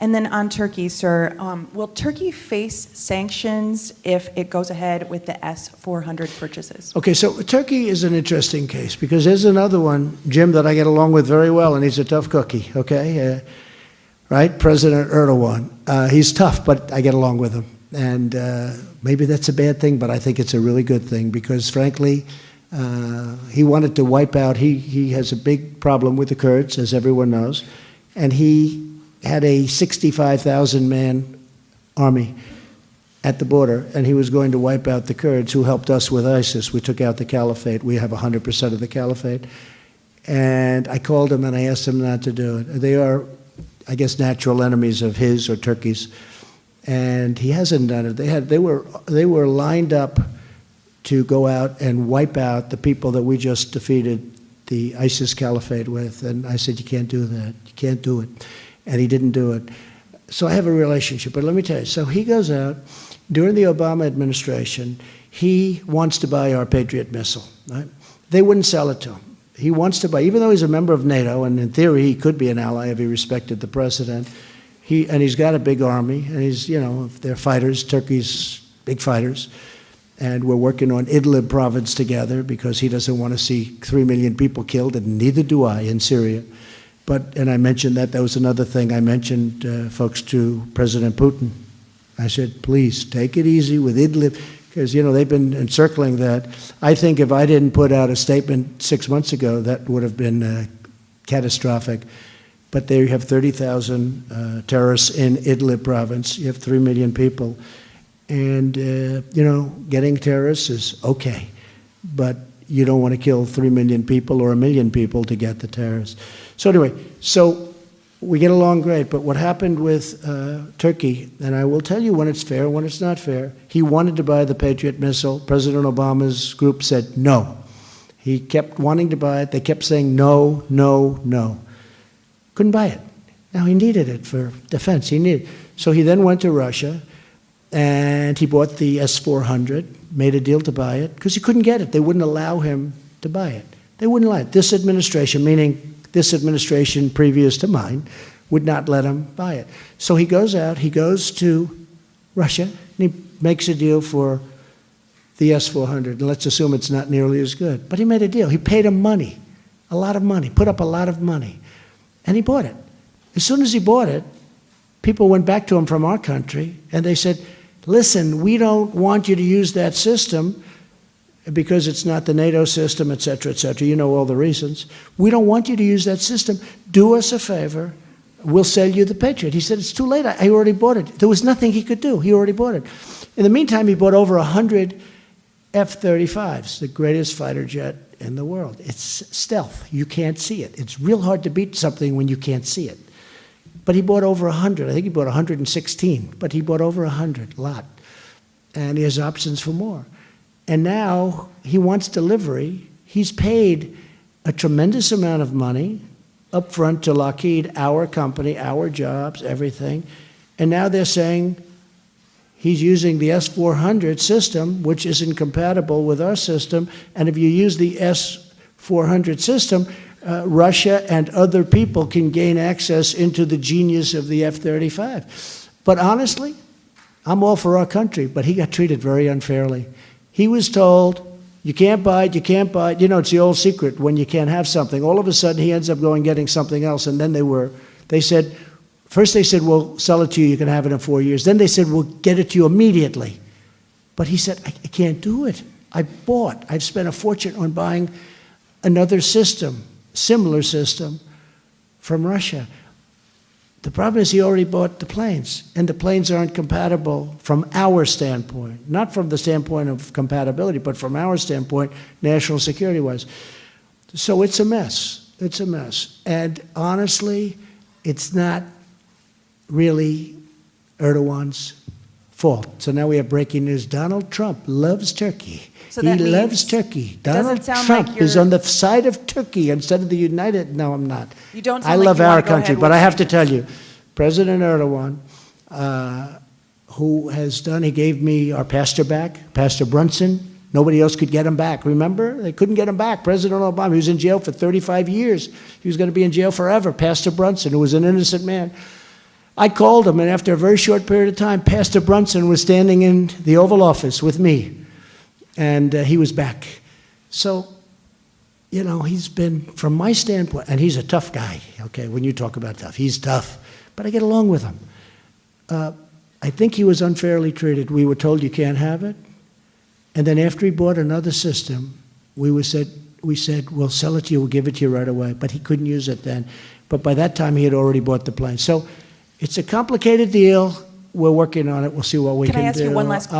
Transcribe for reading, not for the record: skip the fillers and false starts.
And then on Turkey, sir, will Turkey face sanctions if it goes ahead with the S-400 purchases? Okay, so Turkey is an interesting case because there's another one, Jim, that I get along with very well, and he's a tough cookie, okay? Right? President Erdogan. He's tough, but I get along with him. And maybe that's a bad thing, but I think it's a really good thing because, frankly, he wanted to wipe out, he has a big problem with the Kurds, as everyone knows, and he had a 65,000-man army at the border, and he was going to wipe out the Kurds who helped us with ISIS. We took out the caliphate. We have 100% of the caliphate. And I called him and I asked him not to do it. They are, I guess, natural enemies of his or Turkey's. And he hasn't done it. They were lined up to go out and wipe out the people that we just defeated the ISIS caliphate with. And I said, you can't do that. You can't do it. And he didn't do it. So I have a relationship. But let me tell you, so he goes out. During the Obama administration, he wants to buy our Patriot missile. Right? They wouldn't sell it to him. He wants to buy, even though he's a member of NATO, and in theory he could be an ally if he respected the president, and he's got a big army, and he's, you know, they're fighters, Turkey's big fighters, and we're working on Idlib province together because he doesn't want to see 3 million people killed, and neither do I in Syria. And I mentioned that was another thing. I mentioned, folks, to President Putin. I said, please, take it easy with Idlib, because, you know, they've been encircling that. I think if I didn't put out a statement 6 months ago, that would have been catastrophic. But there you have 30,000 terrorists in Idlib province. You have 3 million people. And, you know, getting terrorists is okay. But you don't want to kill 3 million people or 1 million people to get the terrorists. So anyway, so we get along great. But what happened with Turkey, and I will tell you when it's fair, when it's not fair, he wanted to buy the Patriot missile. President Obama's group said no. He kept wanting to buy it. They kept saying no, no, no. Couldn't buy it. Now, he needed it for defense. He needed it. So he then went to Russia, and he bought the S-400, made a deal to buy it, because he couldn't get it. They wouldn't allow him to buy it. They wouldn't allow it. This administration, meaning this administration previous to mine, would not let him buy it. So he goes out, he goes to Russia, and he makes a deal for the S-400. And let's assume it's not nearly as good. But he made a deal. He paid him money, a lot of money, put up a lot of money. And he bought it. As soon as he bought it, people went back to him from our country, and they said, listen, we don't want you to use that system because it's not the NATO system, et cetera, et cetera. You know all the reasons. We don't want you to use that system. Do us a favor. We'll sell you the Patriot. He said, it's too late. I already bought it. There was nothing he could do. He already bought it. In the meantime, he bought over 100 F-35s, the greatest fighter jet in the world. It's stealth. You can't see it. It's real hard to beat something when you can't see it. But he bought over 100. I think he bought 116. But he bought over 100, a lot. And he has options for more. And now he wants delivery. He's paid a tremendous amount of money up front to Lockheed, our company, our jobs, everything. And now they're saying he's using the S-400 system, which isn't compatible with our system. And if you use the S-400 system, Russia and other people can gain access into the genius of the F-35. But honestly, I'm all for our country, but he got treated very unfairly. He was told, you can't buy it, you can't buy it. You know, it's the old secret when you can't have something. All of a sudden, he ends up going getting something else. And then they said, first they said, we'll sell it to you, you can have it in 4 years. Then they said, we'll get it to you immediately. But he said, I can't do it. I've spent a fortune on buying another system, similar system, from Russia. The problem is he already bought the planes, and the planes aren't compatible from our standpoint, not from the standpoint of compatibility, but from our standpoint, national security-wise. So it's a mess. It's a mess. And honestly, it's not really Erdogan's fault. So now we have breaking news. Donald Trump loves Turkey. So he loves Turkey. Donald Trump is on the side of Turkey instead of the United. No, I'm not. You don't I love our country, but I have to tell you, President Erdogan, who has done, he gave me our pastor back, Pastor Brunson. Nobody else could get him back. Remember? They couldn't get him back. President Obama, he was in jail for 35 years. He was going to be in jail forever. Pastor Brunson, who was an innocent man. I called him, and after a very short period of time, Pastor Brunson was standing in the Oval Office with me, and he was back. So, you know, he's been, from my standpoint, and he's a tough guy, okay, when you talk about tough. He's tough, but I get along with him. I think he was unfairly treated. We were told you can't have it. And then after he bought another system, we said, we'll sell it to you, we'll give it to you right away. But he couldn't use it then. But by that time, he had already bought the plane. So it's a complicated deal. We're working on it. We'll see what we can do. Can I ask you one last